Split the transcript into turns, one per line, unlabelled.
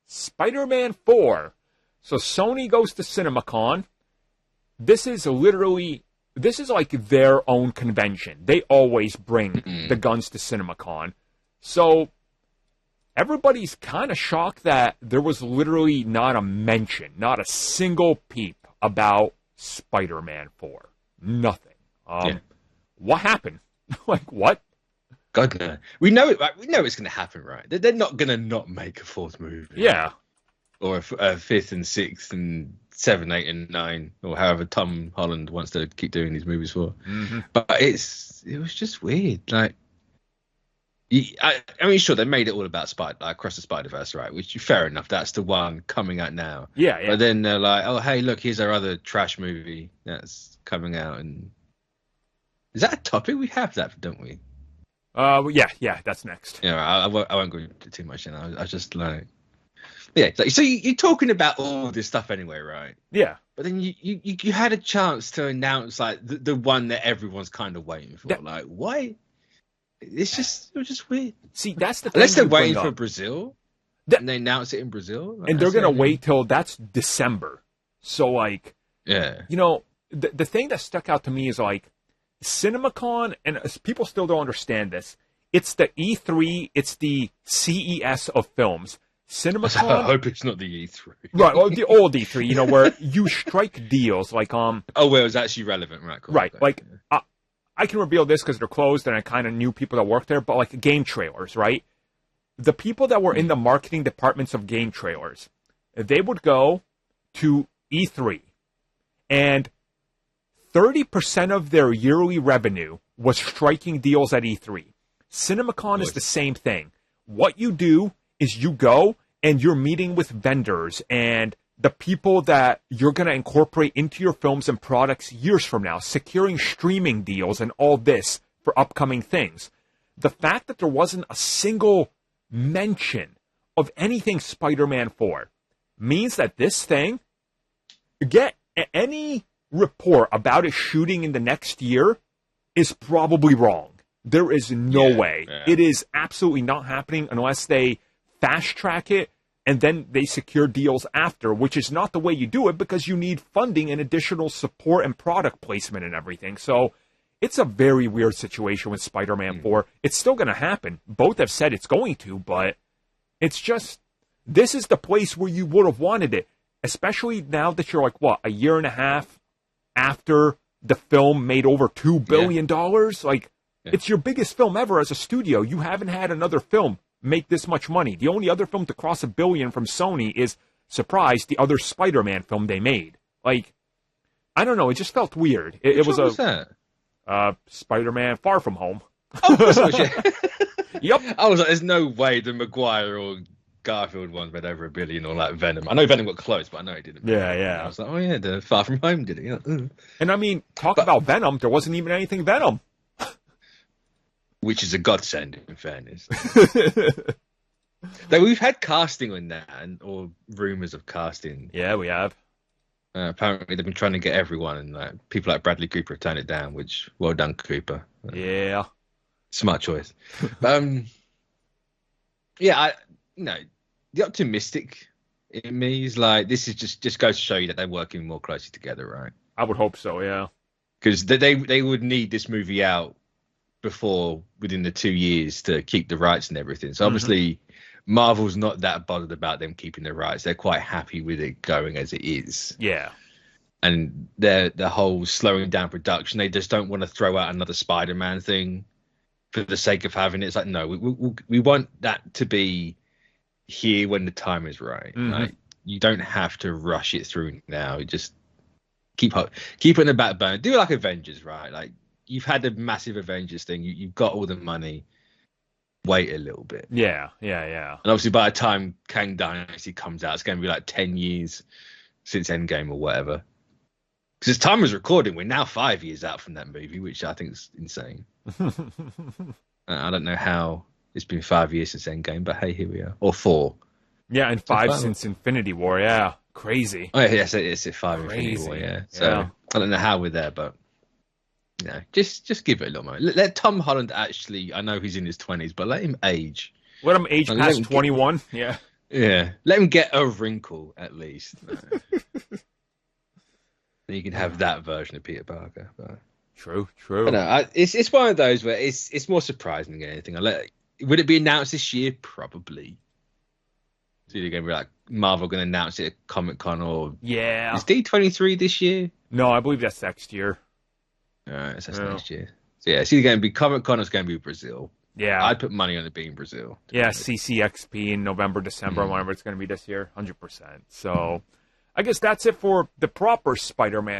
Spider-Man 4. So Sony goes to CinemaCon. This is like their own convention. They always bring the guns to CinemaCon. So everybody's kind of shocked that there was literally not a mention, not a single peep about Spider-Man 4. Nothing. What happened? Like, what?
God, no. We know it. We know it's going to happen, right? They're not going to not make a fourth movie.
Yeah.
Or a fifth and sixth and 7, 8, and 9, or however Tom Holland wants to keep doing these movies for. But it was just weird. Like, I mean, sure, they made it all about Across the Spider-Verse, right? Which, fair enough, that's the one coming out now.
Yeah.
But then they're like, oh, hey, look, here's our other trash movie that's coming out. And is that a topic? We have that, don't we?
Yeah, that's next.
Yeah, I won't go into too much. I was just like, yeah. So you're talking about all this stuff anyway, right?
Yeah.
But then you had a chance to announce like the one that everyone's kind of waiting for. Like, why? It was just weird.
See, that's the thing.
Unless they're waiting for Brazil, and they announce it in Brazil, like,
and they're gonna wait till that's December. So like,
yeah,
you know, the thing that stuck out to me is like, CinemaCon, and people still don't understand this. It's the E3, it's the CES of films. CinemaCon.
I hope it's not the E3.
Right, well, the old E3, you know, where you strike deals like
Oh, well, it's actually relevant, right? Cool.
Right, like I can reveal this because they're closed, and I kind of knew people that work there. But like game trailers, right? The people that were in the marketing departments of game trailers, they would go to E3, and 30% of their yearly revenue was striking deals at E3. CinemaCon is the same thing. What you do is you go and you're meeting with vendors and the people that you're going to incorporate into your films and products years from now, securing streaming deals and all this for upcoming things. The fact that there wasn't a single mention of anything Spider-Man 4 means that this thing, get any report about it shooting in the next year is probably wrong. There is no way. Yeah. It is absolutely not happening unless they fast track it and then they secure deals after, which is not the way you do it because you need funding and additional support and product placement and everything. So it's a very weird situation with Spider-Man 4. It's still going to happen. Both have said it's going to, but it's just, this is the place where you would have wanted it, especially now that you're like, what, a year and a half after the film made over $2 billion? Like, it's your biggest film ever as a studio. You haven't had another film make this much money. The only other film to cross $1 billion from Sony is, surprise, the other Spider-Man film they made. Like, I don't know. It just felt weird. It was
that?
Spider-Man Far From Home.
Oh,
Yep.
I was like, there's no way the Maguire or Garfield ones made over $1 billion or like Venom. I know Venom got close, but I know it didn't.
Yeah.
I was like, oh yeah, the Far From Home did it. Yeah.
And I mean, about Venom, there wasn't even anything Venom.
Which is a godsend, in fairness. Though we've had casting on that, or rumours of casting.
Yeah, we have.
Apparently, they've been trying to get everyone, and people like Bradley Cooper have turned it down. Which, well done, Cooper.
Yeah,
smart choice. But, yeah, the optimistic in me is like, this is just goes to show you that they're working more closely together, right?
I would hope so. Yeah,
because they would need this movie out within the 2 years to keep the rights and everything. So obviously Marvel's not that bothered about them keeping the rights. They're quite happy with it going as it is.
Yeah.
And the whole slowing down production, they just don't want to throw out another Spider-Man thing for the sake of having it. It's like, no, we want that to be here when the time is right. Like, you don't have to rush it through now. You just keep it in the back burner. Do it like Avengers, right? Like, you've had the massive Avengers thing. You've got all the money. Wait a little bit.
Yeah.
And obviously, by the time Kang Dynasty comes out, it's going to be like 10 years since Endgame or whatever. Because as time was recording, we're now 5 years out from that movie, which I think is insane. I don't know how it's been 5 years since Endgame, but hey, here we are. Or 4.
Yeah, and 5 since Infinity War. Yeah, crazy.
Oh, yes, it's 5 Infinity War, yeah. So I don't know how we're there, but just give it a little moment. Let Tom Holland actually, I know he's in his 20s, but let him age.
Let him age past 21, yeah.
Yeah, let him get a wrinkle at least. Then you can have that version of Peter Parker. But
True.
it's one of those where it's more surprising than anything. Would it be announced this year? Probably. So you're going to be like Marvel going to announce it at Comic-Con or is D23 this year?
No, I believe that's next year.
All right, so that's next year. So yeah, it's either going to be Comic-Con or it's going to be Brazil.
Yeah.
I'd put money on it being Brazil.
Yeah, CCXP in November, December, whenever it's going to be this year, 100%. So I guess that's it for the proper Spider-Man